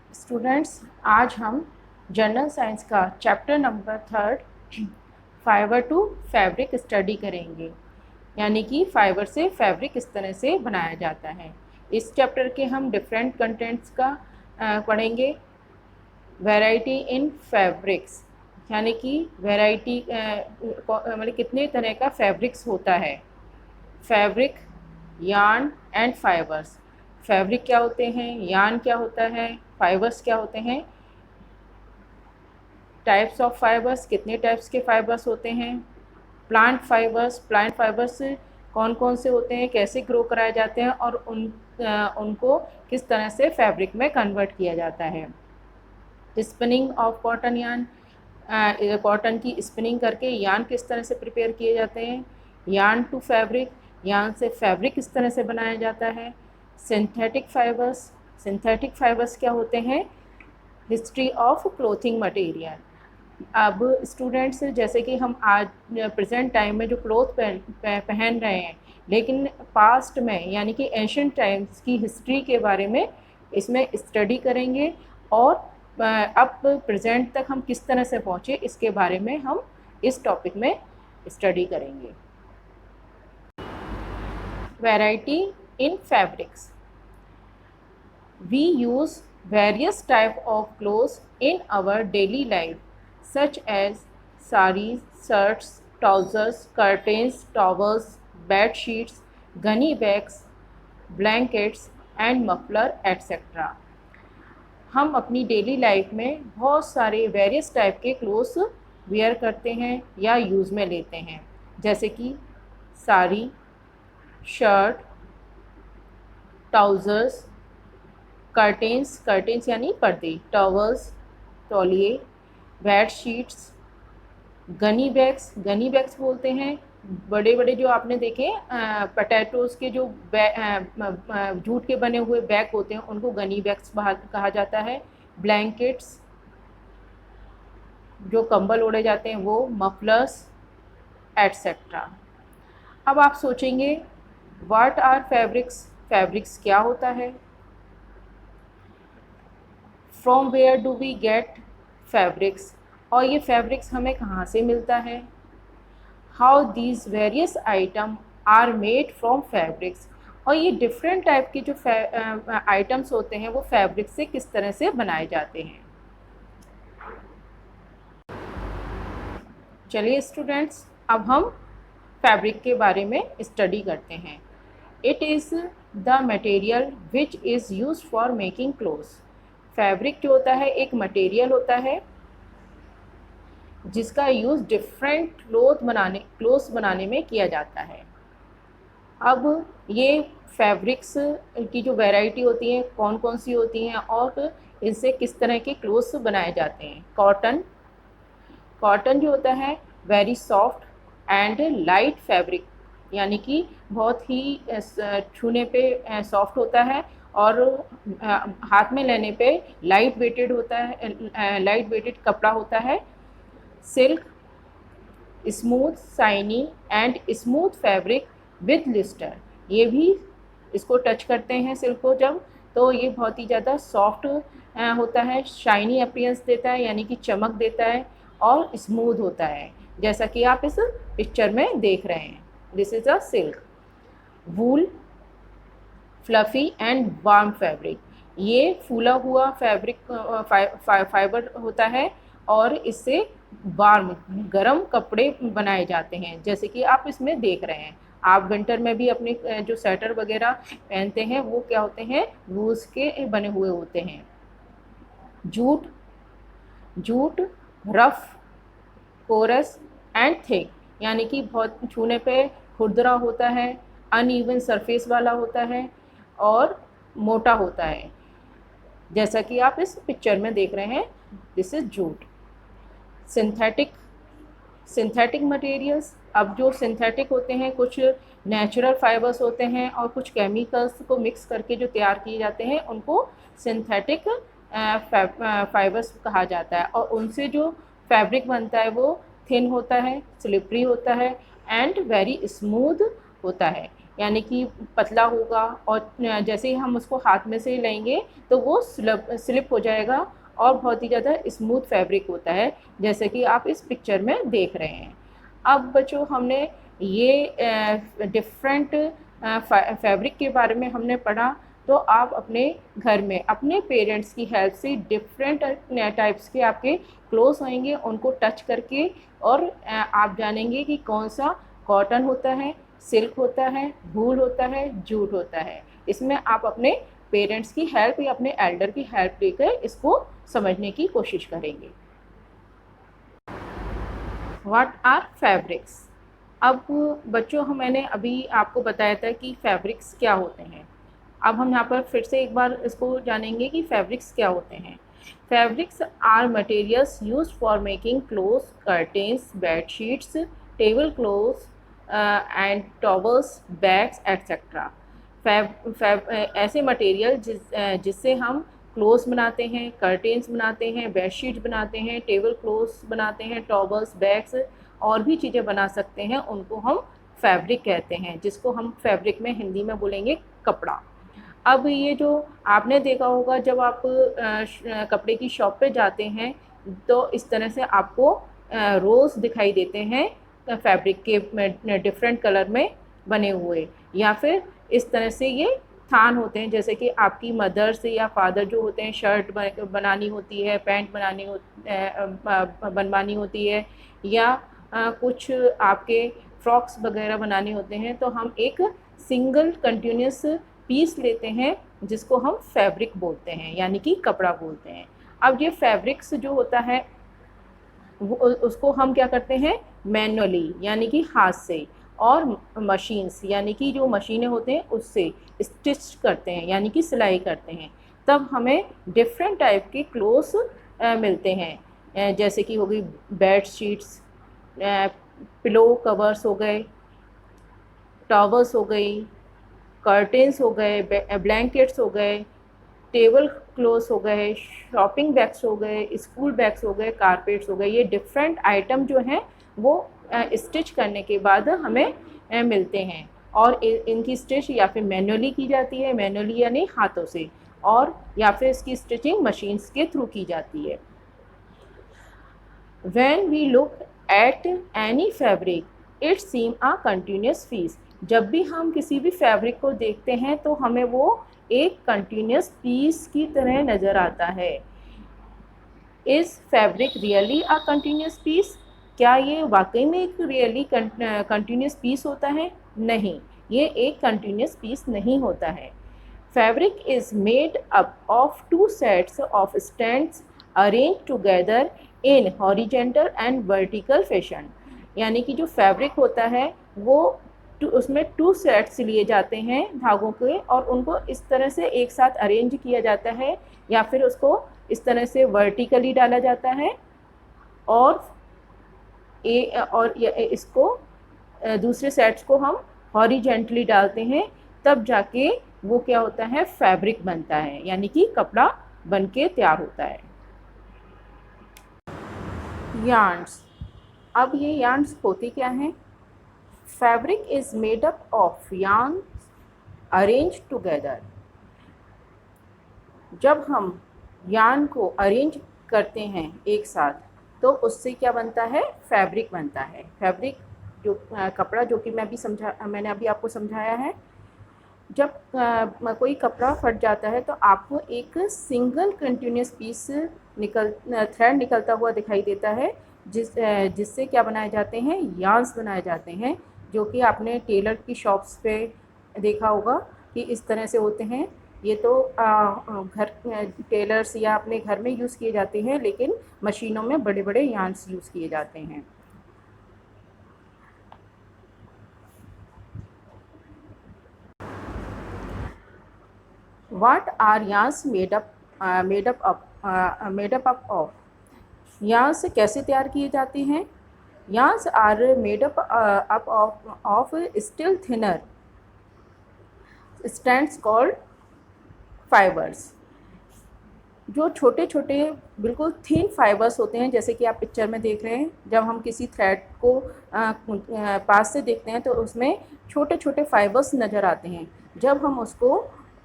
Students, आज हम general science का chapter number 3 fibre to fabric study करेंगे। यानी कि फाइबर से फैब्रिक किस तरह से बनाया जाता है। इस चैप्टर के हम डिफरेंट कंटेंट्स का पढ़ेंगे। वैरायटी इन फैब्रिक्स, यानी कि वैरायटी मतलब कितने तरह का फैब्रिक्स होता है। Fabric, yarn and fibres. Fabric क्या होते हैं, यार्न क्या होता है, फाइबर्स क्या होते हैं। टाइप्स ऑफ फाइबर्स, कितने टाइप्स के फाइबर्स होते हैं। प्लांट फाइबर्स कौन कौन से होते हैं, कैसे ग्रो कराए जाते हैं और उनको किस तरह से फैब्रिक में कन्वर्ट किया जाता है। Spinning of cotton yarn, cotton की स्पिनिंग करके यार्न किस तरह से प्रिपेयर किए जाते हैं। यार्न टू फैब्रिक, यार्न से फैब्रिक किस तरह से बनाया जाता है। सिंथेटिक फाइबर्स क्या होते हैं। History of clothing material. अब स्टूडेंट्स, जैसे कि हम आज प्रेजेंट टाइम में जो क्लोथ पहन रहे हैं, लेकिन पास्ट में यानी कि एंशिएंट टाइम्स की हिस्ट्री के बारे में इसमें स्टडी करेंगे और अब प्रेजेंट तक हम किस तरह से पहुँचे इसके बारे में हम इस टॉपिक में स्टडी करेंगे। Variety in fabrics. We use various type of clothes in our daily life, such as sarees, shirts, trousers, curtains, towels, bed sheets, gunny bags, blankets and muffler etc. हम अपनी डेली लाइफ में बहुत सारे various type के clothes where करते हैं या use में लेते हैं, जैसे कि साड़ी, शर्ट, ट्राउज़र्स, कर्टेंस यानी पर्दे, टॉवल्स तौलिए, बेड शीट्स, गनी बैग्स बोलते हैं बड़े बड़े जो आपने देखे पोटैटोज़ के जो जूट के बने हुए बैग होते हैं उनको गनी बैग्स कहा जाता है। ब्लैंकेट्स, जो कंबल ओढ़े जाते हैं वो, मफलर्स एट्सेट्रा। अब आप सोचेंगे व्हाट आर फैब्रिक्स क्या होता है। From where do we get fabrics, और ये फैब्रिक्स हमें कहाँ से मिलता है। How these various item are made from fabrics, और ये डिफरेंट टाइप के जो आइटम्स होते हैं वो फैब्रिक से किस तरह से बनाए जाते हैं। चलिए स्टूडेंट्स, अब हम फैब्रिक के बारे में स्टडी करते हैं। It is the material which is use for making clothes. Fabric जो होता है एक मटेरियल होता है जिसका यूज़ डिफरेंट क्लोथ्स बनाने में किया जाता है। अब ये फैब्रिक्स की जो वैरायटी होती है कौन कौन सी होती हैं और इनसे किस तरह के क्लोथ्स बनाए जाते हैं। कॉटन जो होता है very soft and light fabric, यानी कि बहुत ही छूने पे सॉफ्ट होता है और हाथ में लेने पे लाइट वेटेड होता है, लाइट वेटेड कपड़ा होता है। Silk, smooth shiny and smooth fabric with lustre, ये भी इसको टच करते हैं सिल्क को जब, तो ये बहुत ही ज़्यादा सॉफ्ट होता है, शाइनी अपीयरेंस देता है यानी कि चमक देता है और स्मूथ होता है, जैसा कि आप इस पिक्चर में देख रहे हैं। This is a silk. Wool, fluffy and warm fabric, ये फूला हुआ फैब्रिक फाइबर होता है और इससे वार्म गर्म कपड़े बनाए जाते हैं, जैसे कि आप इसमें देख रहे हैं। आप विंटर में भी अपने जो स्वेटर वगैरह पहनते हैं वो क्या होते हैं, वूल्स के बने हुए होते हैं। Jute rough, coarse and thick, यानी कि बहुत छूने पे खुरदरा होता है, अनइवन सरफेस वाला होता है और मोटा होता है, जैसा कि आप इस पिक्चर में देख रहे हैं। This is jute. Synthetic materials, अब जो सिंथेटिक होते हैं कुछ नेचुरल फाइबर्स होते हैं और कुछ केमिकल्स को मिक्स करके जो तैयार किए जाते हैं उनको सिंथेटिक फाइबर्स कहा जाता है, और उनसे जो फैब्रिक बनता है वो थिन होता है, स्लिपरी होता है एंड वेरी स्मूथ होता है। यानी कि पतला होगा, और जैसे ही हम उसको हाथ में से लेंगे तो वो स्लिप हो जाएगा और बहुत ही ज़्यादा स्मूथ फैब्रिक होता है, जैसे कि आप इस पिक्चर में देख रहे हैं। अब बच्चों, हमने ये डिफरेंट फैब्रिक के बारे में हमने पढ़ा, तो आप अपने घर में अपने पेरेंट्स की हेल्प से डिफरेंट टाइप्स के आपके क्लोथ्स होंगे, उनको टच करके, और आप जानेंगे कि कौन सा कॉटन होता है, सिल्क होता है, वूल होता है, जूट होता है। इसमें आप अपने पेरेंट्स की हेल्प या अपने एल्डर की हेल्प लेकर इसको समझने की कोशिश करेंगे। What are fabrics? अब बच्चों, मैंने अभी आपको बताया था कि फैब्रिक्स क्या होते हैं। अब हम यहाँ पर फिर से एक बार इसको जानेंगे कि फैब्रिक्स क्या होते हैं। Fabrics are materials used for making clothes, curtains, bedsheets, table cloths and towels, bags etcetera. ऐसे मटेरियल जिससे हम क्लोथ्स बनाते हैं, कर्टेन्स बनाते हैं, बेडशीट्स बनाते हैं, टेबल क्लॉथ्स बनाते हैं, टॉवल्स, बैग्स और भी चीज़ें बना सकते हैं, उनको हम फैब्रिक कहते हैं, जिसको हम फैब्रिक में हिंदी में बोलेंगे कपड़ा। अब ये जो आपने देखा होगा, जब आप कपड़े की शॉप पे जाते हैं तो इस तरह से आपको रोज़ दिखाई देते हैं फैब्रिक के डिफरेंट कलर में बने हुए, या फिर इस तरह से ये थान होते हैं, जैसे कि आपकी मदर से या फादर जो होते हैं, शर्ट बनानी होती है, पैंट बनवानी होती है, या कुछ आपके फ्रॉक्स वगैरह बनाने होते हैं, तो हम एक सिंगल कंटिन्यूस पीस लेते हैं जिसको हम फैब्रिक बोलते हैं, यानी कि कपड़ा बोलते हैं। अब ये फैब्रिक्स जो होता है वो उसको हम क्या करते हैं, मैनुअली यानी कि हाथ से, और मशीन्स यानी कि जो मशीनें होते हैं उससे स्टिच करते हैं, यानी कि सिलाई करते हैं। तब हमें डिफरेंट टाइप के क्लोथ्स मिलते हैं, जैसे कि हो गई बेड शीट्स, पिलो कवर्स हो गए, टॉवल्स हो गई, कर्टेन्स हो गए, ब्लैंकेट्स हो गए, टेबल क्लॉथ्स हो गए, शॉपिंग बैग्स हो गए, स्कूल बैग्स हो गए, कारपेट्स हो गए। ये डिफरेंट आइटम जो हैं वो स्टिच करने के बाद हमें मिलते हैं, और इनकी स्टिच या फिर मैनुअली की जाती है, मैनुअली यानी हाथों से, और या फिर इसकी स्टिचिंग मशीन्स के थ्रू की जाती है। When we look at any fabric, it seem a continuous piece. जब भी हम किसी भी फैब्रिक को देखते हैं तो हमें वो एक कंटिन्यूस पीस की तरह नज़र आता है। Is fabric really a continuous piece? क्या ये वाकई में एक रियली कंटिन्यूस पीस होता है? नहीं, ये एक कंटिन्यूस पीस नहीं होता है। Fabric is made up of two sets of stands arrange together in horizontal and vertical fashion. यानी कि जो फैब्रिक होता है वो उसमें टू सेट्स लिए जाते हैं धागों के, और उनको इस तरह से एक साथ अरेंज किया जाता है, या फिर उसको इस तरह से वर्टिकली डाला जाता है, और इसको दूसरे सेट्स को हम हॉरिजेंटली डालते हैं, तब जाके वो क्या होता है, फैब्रिक बनता है, यानी कि कपड़ा बन के तैयार होता है। यार्न्स। अब ये यार्न्स होती क्या हैं? Fabric is made up of yarn arrange together. जब हम यार्न को अरेंज करते हैं एक साथ, तो उससे क्या बनता है, फैब्रिक बनता है। फैब्रिक जो कपड़ा, जो कि मैंने अभी आपको समझाया है, जब कोई कपड़ा फट जाता है तो आपको एक सिंगल कंटिन्यूस पीस थ्रेड निकलता हुआ दिखाई देता है, जिससे क्या बनाए जाते हैं, यार्न्स बनाए जाते हैं, जो कि आपने टेलर की शॉप्स पे देखा होगा कि इस तरह से होते हैं। ये तो घर टेलर्स या अपने घर में यूज़ किए जाते हैं, लेकिन मशीनों में बड़े बड़े यार्न्स यूज़ किए जाते हैं। What are yarns made up of? Yarns कैसे तैयार किए जाते हैं? Yarns are made up of still thinner strands called fibres. जो छोटे छोटे बिल्कुल थिन फाइबर्स होते हैं, जैसे कि आप पिक्चर में देख रहे हैं, जब हम किसी थ्रेड को पास से देखते हैं तो उसमें छोटे छोटे फाइबर्स नज़र आते हैं। जब हम उसको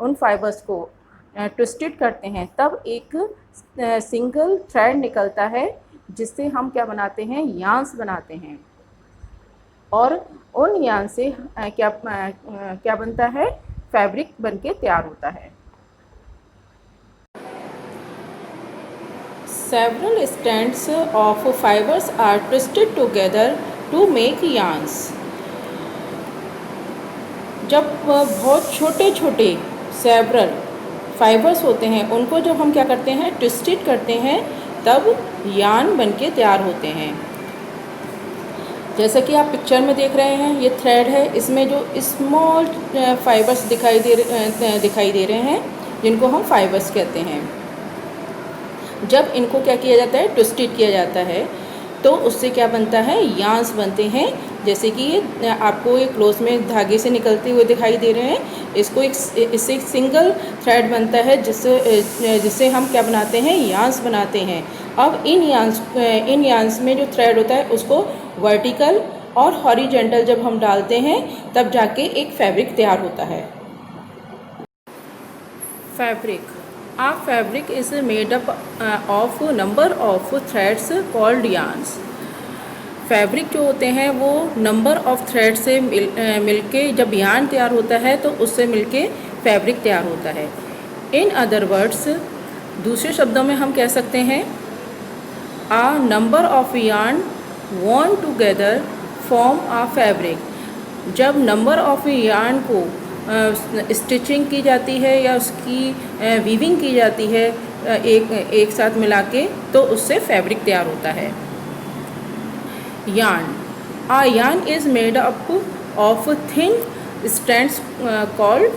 उन फाइबर्स को ट्विस्टेड करते हैं तब एक सिंगल थ्रेड निकलता है, जिससे हम क्या बनाते हैं, यार्न्स बनाते हैं। और उन यार्न से क्या बनता है, फैब्रिक बनके तैयार होता है। Several strands of fibers are twisted together to make yarns. जब बहुत छोटे छोटे सेवरल फाइबर्स होते हैं, उनको जब हम क्या करते हैं, ट्विस्टेड करते हैं, तब यार्न बनके तैयार होते हैं। जैसा कि आप पिक्चर में देख रहे हैं, ये थ्रेड है, इसमें जो स्मॉल फाइबर्स दिखाई दे रहे हैं, जिनको हम फाइबर्स कहते हैं। जब इनको क्या किया जाता है, ट्विस्टेड किया जाता है, तो उससे क्या बनता है, यार्न्स बनते हैं। जैसे कि ये आपको एक क्लोथ में धागे से निकलते हुए दिखाई दे रहे हैं, इससे एक सिंगल थ्रेड बनता है, जिससे हम क्या बनाते हैं, यार्न्स बनाते हैं। अब इन यार्न्स में जो थ्रेड होता है, उसको वर्टिकल और हॉरिजेंटल जब हम डालते हैं, तब जाके एक फैब्रिक तैयार होता है। Fabric fabric is made up of number of threads called yarns. Fabric जो होते हैं वो नंबर ऑफ थ्रेड से मिलके जब यार्न तैयार होता है तो उससे मिलके फैब्रिक तैयार होता है। इन अदर वर्ड्स, दूसरे शब्दों में हम कह सकते हैं, a number of yarn woven together form a fabric. जब नंबर ऑफ यार्न को स्टिचिंग की जाती है या उसकी वीविंग की जाती है एक साथ मिला के, तो उससे फैब्रिक तैयार होता है। Yarn is made up of thin strands called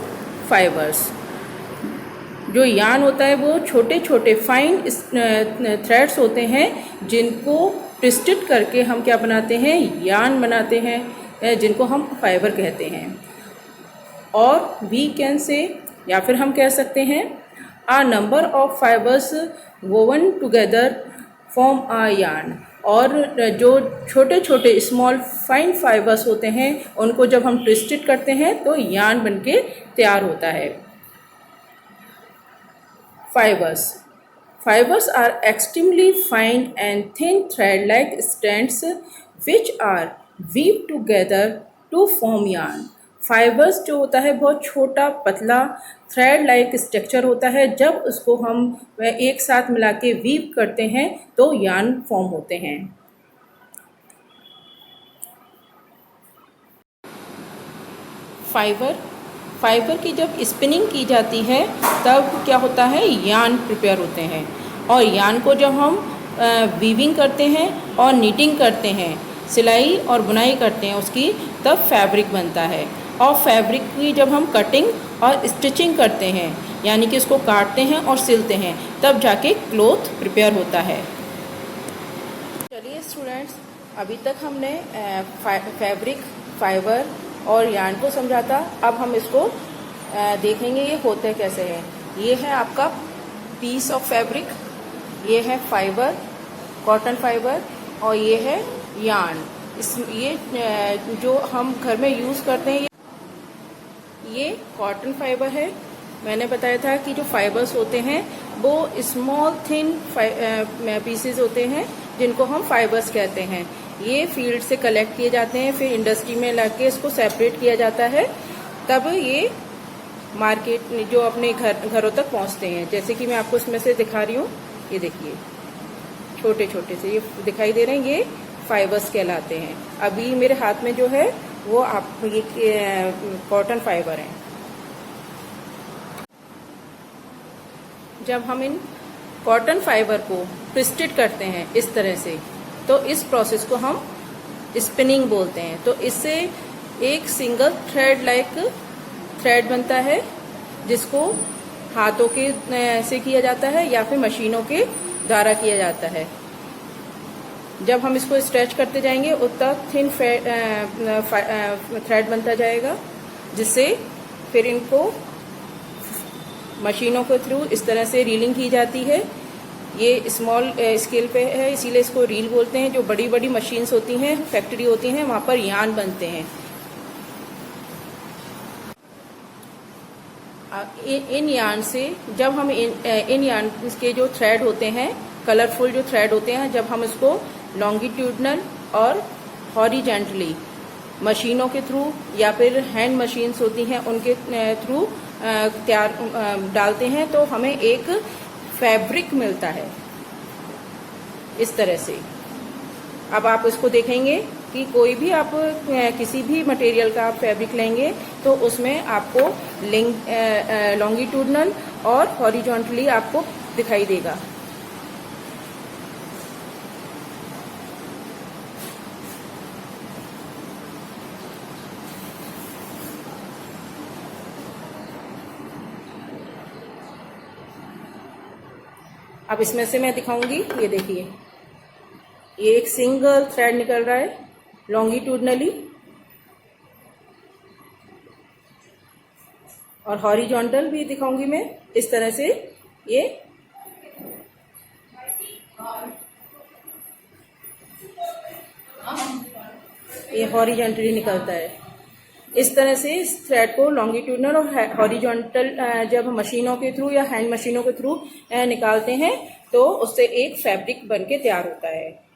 fibres. जो यार्न होता है वो छोटे छोटे फाइन थ्रेड्स होते हैं, जिनको ट्विस्टेड करके हम क्या बनाते हैं, यार्न बनाते हैं, जिनको हम फाइबर कहते हैं। और वी कैन से, या फिर हम कह सकते हैं, a number of fibres woven together form a yarn. और जो छोटे छोटे स्मॉल फाइन फाइबर्स होते हैं, उनको जब हम ट्विस्टेड करते हैं तो यार्न बनके तैयार होता है। Fibres are extremely fine and thin thread like strands which are weave together to form yarn. Fibres जो होता है बहुत छोटा पतला थ्रेड लाइक स्ट्रक्चर होता है, जब उसको हम एक साथ मिला के वीव करते हैं तो यार्न फॉर्म होते हैं। फाइबर की जब स्पिनिंग की जाती है तब क्या होता है, यार्न प्रिपेयर होते हैं। और यार्न को जब हम वीविंग करते हैं और नीटिंग करते हैं, सिलाई और बुनाई करते हैं उसकी, तब फैब्रिक बनता है। और फैब्रिक की जब हम कटिंग और स्टिचिंग करते हैं, यानी कि इसको काटते हैं और सिलते हैं, तब जाके क्लोथ प्रिपेयर होता है। चलिए स्टूडेंट्स, अभी तक हमने फैब्रिक, फाइबर और यार्न को समझा था। अब हम इसको देखेंगे ये होते कैसे हैं। ये है आपका पीस ऑफ फैब्रिक, ये है फाइबर, कॉटन फाइबर, और ये है यार्न। ये जो हम घर में यूज़ करते हैं, ये कॉटन फाइबर है। मैंने बताया था कि जो फाइबर्स होते हैं वो स्मॉल थिन पीसेस होते हैं, जिनको हम फाइबर्स कहते हैं। ये फील्ड से कलेक्ट किए जाते हैं, फिर इंडस्ट्री में लाके इसको सेपरेट किया जाता है, तब ये मार्केट जो अपने घरों तक पहुंचते हैं। जैसे कि मैं आपको इसमें से दिखा रही हूँ, ये देखिए छोटे छोटे से ये दिखाई दे रहे हैं, ये फाइबर्स कहलाते हैं। अभी मेरे हाथ में जो है वो आप ये कॉटन फाइबर है। जब हम इन कॉटन फाइबर को ट्विस्टेड करते हैं इस तरह से, तो इस प्रोसेस को हम स्पिनिंग बोलते हैं। तो इससे एक सिंगल थ्रेड लाइक थ्रेड बनता है, जिसको हाथों के से किया जाता है या फिर मशीनों के द्वारा किया जाता है। जब हम इसको स्ट्रेच करते जाएंगे उतना थिन थ्रेड बनता जाएगा, जिससे फिर इनको मशीनों के थ्रू इस तरह से रीलिंग की जाती है। ये स्मॉल स्केल पे है, इसीलिए इसको रील बोलते हैं। जो बड़ी बड़ी मशीन्स होती हैं, फैक्ट्री होती हैं, वहाँ पर यार्न बनते हैं। इन यार्न से जब हम इन यार्न के जो थ्रेड होते हैं, कलरफुल जो थ्रेड होते हैं, जब हम इसको लॉन्गिट्यूडनल और हॉरिजेंटली मशीनों के थ्रू या फिर हैंड मशीन्स होती हैं उनके थ्रू डालते हैं, तो हमें एक फैब्रिक मिलता है इस तरह से। अब आप इसको देखेंगे कि कोई भी आप किसी भी मटेरियल का आप फैब्रिक लेंगे तो उसमें आपको लॉन्गिट्यूडनल और हॉरिजॉन्टली आपको दिखाई देगा। अब इसमें से मैं दिखाऊंगी, ये देखिए, ये एक सिंगल थ्रेड निकल रहा है लॉन्गिट्यूडनली, और हॉरिजॉन्टल भी दिखाऊंगी मैं इस तरह से। ये हॉरिजॉन्टली निकलता है। इस तरह से इस थ्रेड को लॉन्गिट्यूडनल और हॉरिजॉन्टल जब मशीनों के थ्रू या हैंड मशीनों के थ्रू निकालते हैं तो उससे एक फैब्रिक बनके तैयार होता है।